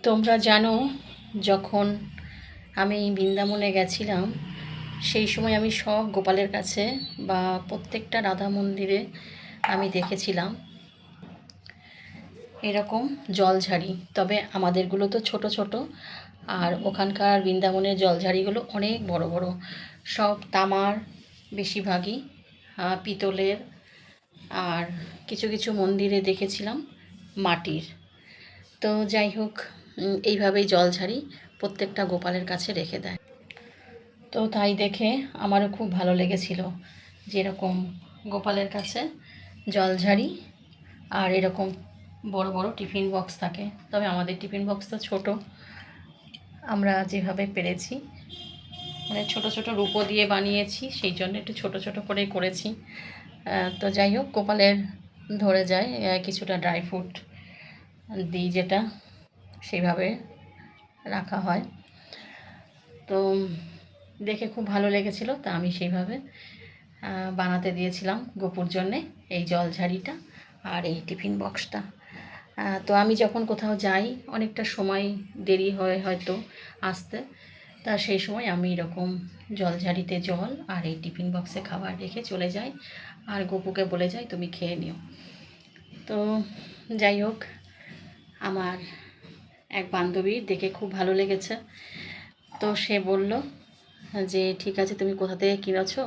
তোমরা জানো, যখন আমি বৃন্দাবনে গেছিলাম সেই সময় আমি সব গোপালের কাছে বা প্রত্যেকটা রাধা মন্দিরে আমি দেখেছিলাম এরকম জলঝাড়ি। তবে আমাদেরগুলো তো ছোট ছোট, আর ওখানকার বৃন্দাবনের জলঝাড়িগুলো অনেক বড় বড়, সব তামার বেশিরভাগই, পিতলের, আর কিছু কিছু মন্দিরে দেখেছিলাম মাটির। তো যাই হোক, এইভাবেই জলঝাড়ি প্রত্যেকটা গোপালের কাছে রেখে দেয়। তো তাই দেখে আমারও খুব ভালো লেগেছিল যে এরকম গোপালের কাছে জলঝাড়ি আর এরকম বড় বড় টিফিন বক্স থাকে। তবে আমাদের টিফিন বক্স তো ছোটো, আমরা যেভাবে পেরেছি মানে ছোট ছোট রূপো দিয়ে বানিয়েছি, সেই জন্য একটু ছোট ছোট করে করেছি। তো যাই হোক, গোপালের ধরে যায় কিছুটা ড্রাই ফ্রুট দিই, যেটা সেইভাবে রাখা হয়। তো দেখে খুব ভালো লেগেছিল, তা আমি সেইভাবে বানাতে দিয়েছিলাম গপুর জন্যে এই জলঝাড়িটা আর এই টিফিন বক্সটা। তো আমি যখন কোথাও যাই, অনেকটা সময় দেরি হয় হয়তো আসতে, তা সেই সময় আমি এরকম জলঝাড়িতে জল আর এই টিফিন বক্সে খাবার রেখে চলে যাই, আর গপুকে বলে যাই তুমি খেয়ে নিও। তো যাই হোক, আমার এক বান্ধবীর দেখে খুব ভালো লেগেছে। তো সে বলল যে ঠিক আছে, তুমি কোথা থেকে কিনেছো?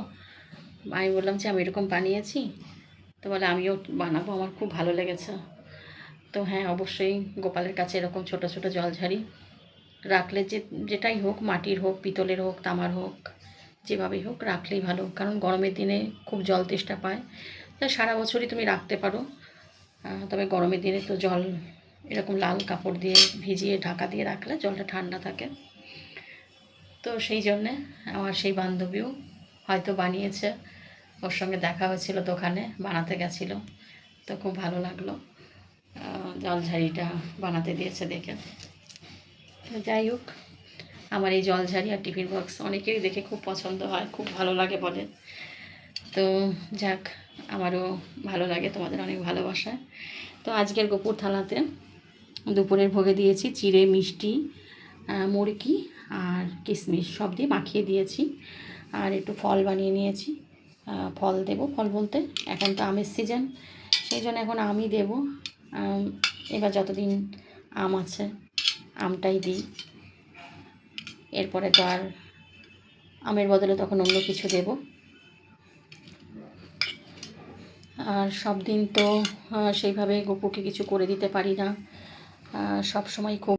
আমি বললাম যে আমি এরকম বানিয়েছি। তো বলে আমিও বানাবো, আমার খুব ভালো লেগেছে। তো হ্যাঁ, অবশ্যই গোপালের কাছে এরকম ছোট ছোট জলঝাড়ি রাখলে, যেটাই হোক, মাটির হোক, পিতলের হোক, তামার হোক, যেভাবেই হোক রাখলেই ভালো। কারণ গরমের দিনে খুব জল তেষ্টা পায়, তাই সারা বছরই তুমি রাখতে পারো। তবে গরমের দিনে তো জল এরকম লাল কাপড় দিয়ে ভিজিয়ে ঢাকা দিয়ে রাখলে জলটা ঠান্ডা থাকে। তো সেই জন্যে আমার সেই বান্ধবীও হয়তো বানিয়েছে, ওর সঙ্গে দেখা হয়েছিল দোকানে, বানাতে গেছিলো। তো খুব ভালো লাগলো জলঝাড়িটা বানাতে দিয়েছে দেখে। তো যাই হোক, আমার এই জলঝাড়ি আর টিফিন বক্স অনেকেরই দেখে খুব পছন্দ হয়, খুব ভালো লাগে বলে। তো যাক, আমারও ভালো লাগে, তোমাদের অনেক ভালোবাসায়। তো আজকের গোপুর থালাতে দুপুরের ভোগে দিয়েছি চিড়ে, মিষ্টি, মুড়কি আর কিশমিশ সব দিয়ে মাখিয়ে দিয়েছি। আর একটু ফল বানিয়ে নিয়েছি, ফল দেব। ফল বলতে এখন তো আমের সিজন, সেই জন্য এখন আমই দেব। এবার যতদিন আম আছে আমটাই দিই, এরপরে তো আর আমের বদলে তখন অন্য কিছু দেব। আর সব দিন তো সেইভাবে গপুকে কিছু করে দিতে পারি না, সব সময় খুব